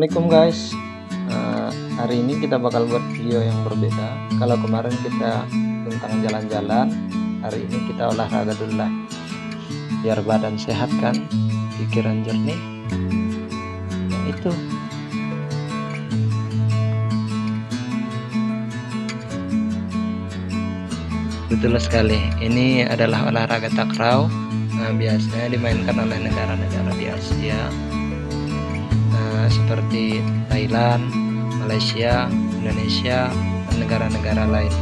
Assalamualaikum guys. Hari ini kita bakal buat video yang berbeda. Kalau kemarin kita tentang jalan-jalan, hari ini kita olahraga dulu lah, biar badan sehat kan, pikiran jernih. Ya itu. Betul sekali. Ini adalah olahraga takraw. Biasanya dimainkan oleh negara-negara di Asia. Seperti Thailand, Malaysia, Indonesia, dan negara-negara lain.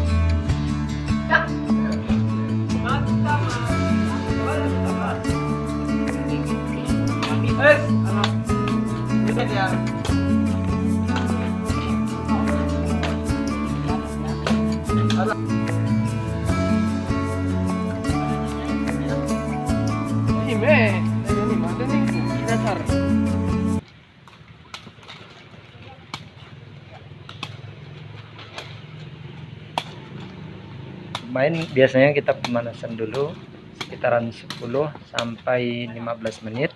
Main biasanya kita pemanasan dulu sekitaran 10 sampai 15 menit,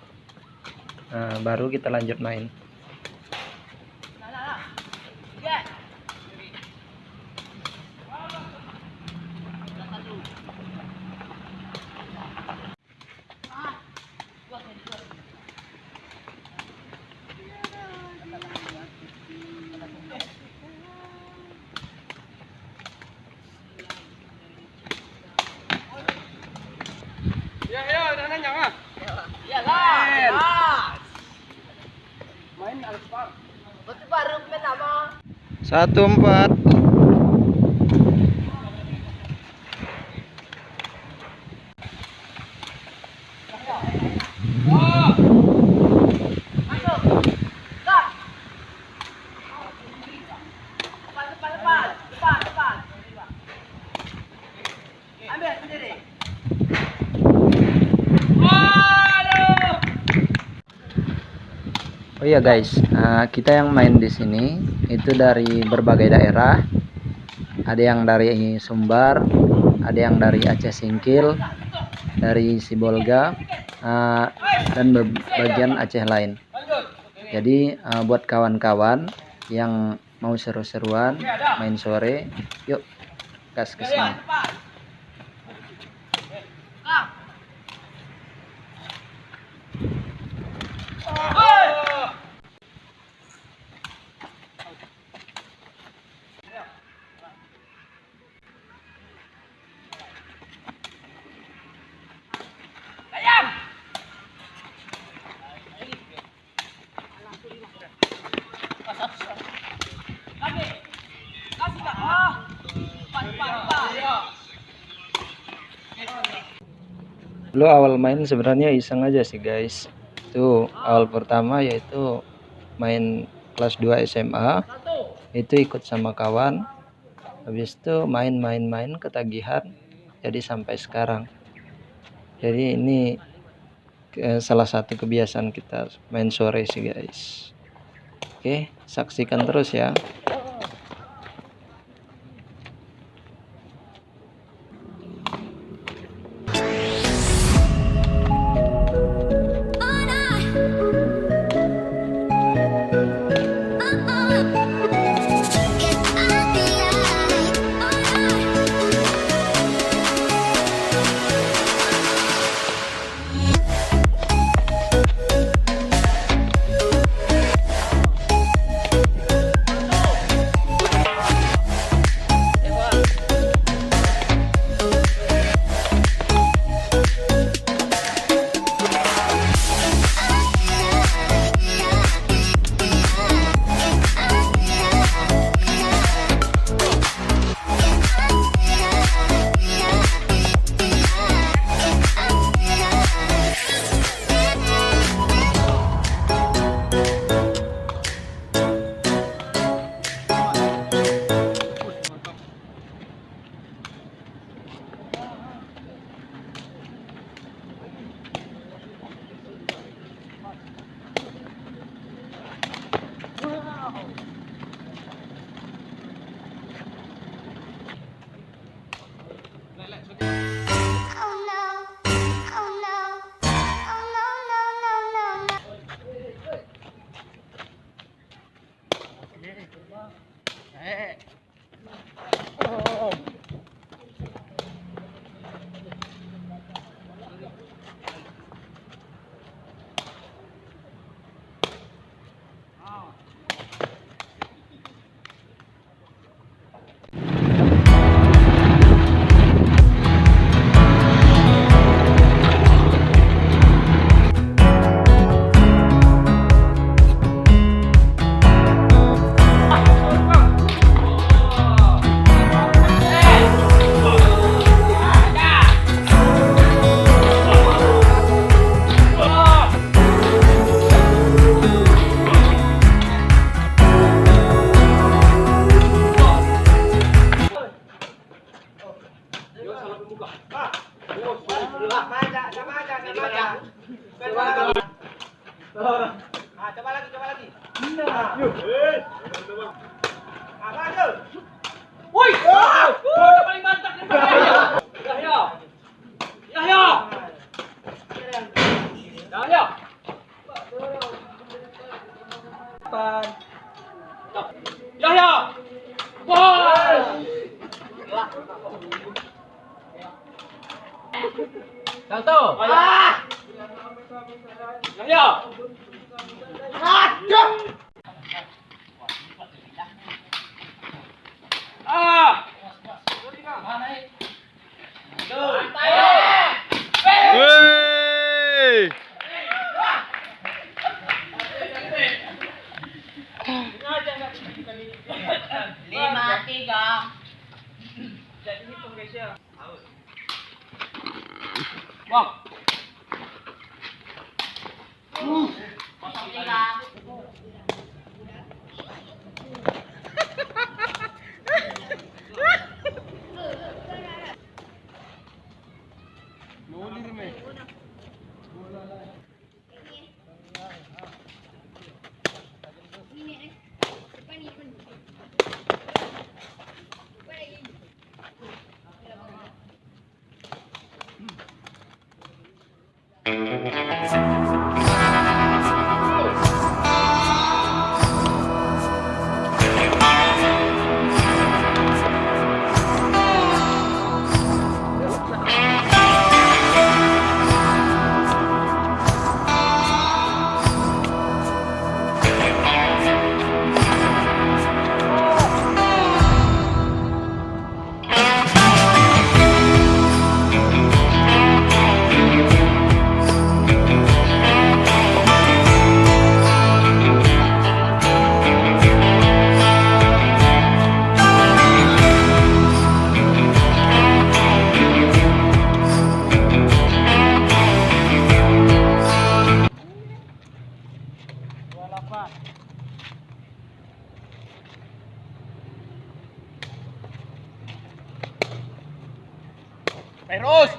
baru kita lanjut main. Satu empat. Oh iya guys, kita yang main di sini itu dari berbagai daerah. Ada yang dari Sumbar, ada yang dari Aceh Singkil, dari Sibolga, dan bagian Aceh lain. Jadi buat kawan-kawan yang mau seru-seruan main sore, yuk gas ke sini. Dulu awal main sebenarnya iseng aja sih guys. Itu awal pertama yaitu main kelas 2 SMA. Itu ikut sama kawan. Habis itu main ketagihan. Jadi sampai sekarang. Jadi ini salah satu kebiasaan kita main sore sih guys. Oke, saksikan terus ya. Coba lagi, coba lagi. Yuk. Maju. Woi. Udah paling mantap nih Pak Yahya. Yahya. Yahya. Yahya. Yahya. Woi. Satu. Yahya. Aduh. Wey. 5-3. Jadi hitung guys ya. Wah. 0-3. Terus.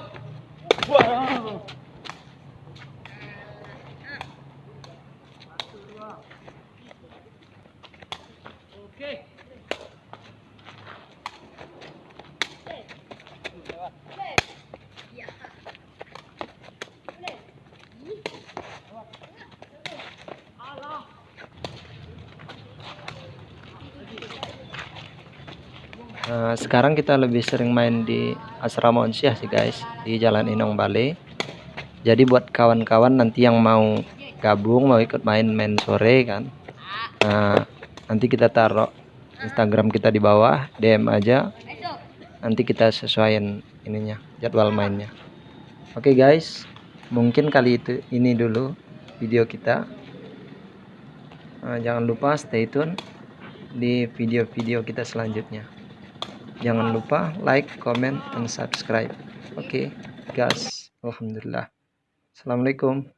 Oke. Sekarang kita lebih sering main di asrama Unsyah sih guys, di Jalan Inong Bale. Jadi buat kawan-kawan nanti yang mau gabung, mau ikut main sore kan, nanti kita taruh Instagram kita di bawah, DM aja, nanti kita sesuaiin ininya, jadwal mainnya. Oke guys, mungkin kali ini dulu video kita. Jangan lupa stay tune di video-video kita selanjutnya. Jangan lupa like, comment, dan subscribe. Oke, guys. Alhamdulillah. Assalamualaikum.